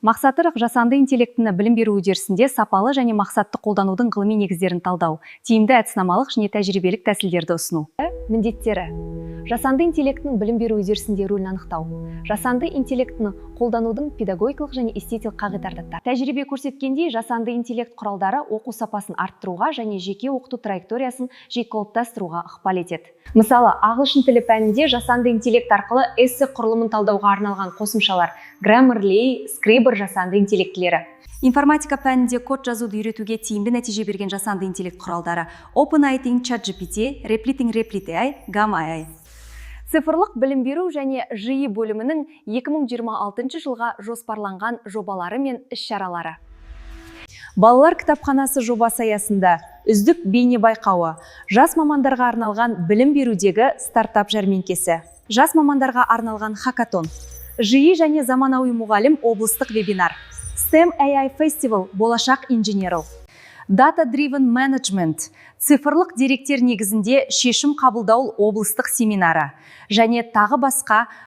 Мақсатырақ жасанды интеллектіні білім беру үдерісінде сапалы және мақсатты қолданудың ғылыми негіздерін талдау, тиімді әдіснамалық және тәжірибелік тәсілдерді ұсыну. Міндеттері: жасанды интеллектінің білім беру үдерісінде рөлін анықтау, жасанды интеллектіні қолданудың педагогикалық және эстетикалық қағидаттары. Тәжірибе көрсеткендей, жасанды интеллект құралдары оқу сапасын арттыруға және жеке оқыту траекториясын қалыптастыруға ықпал етеді. Мысалы, ағылшын тілі пәнінде жасанды интеллект арқылы эссе құрылымын талдауға арналған қосымшалар Grammarly, Scribr жасанды интеллектілері. Информатика пәнінде код жазуды үйретуге тиімді нәтиже берген жасанды интеллект құралдары OpenAI, ChatGPT, Reply, Gamma. Цифрлық білім беру және ЖИ бөлімінің 2026 жылға жоспарланған жобалары мен іс-шаралары. Балалар кітапханасы жобасы аясында үздік бейне байқауы, жас мамандарға арналған білім берудегі стартап жәрмеңкесі, жас мамандарға арналған хакатон, ЖИ және заманауи мұғалім облыстық вебинар, STEM AI Festival болашақ инженерл, Data Driven Management, цифрлық деректер негізінде шешім қабылдау облыстық семинары және тағы басқа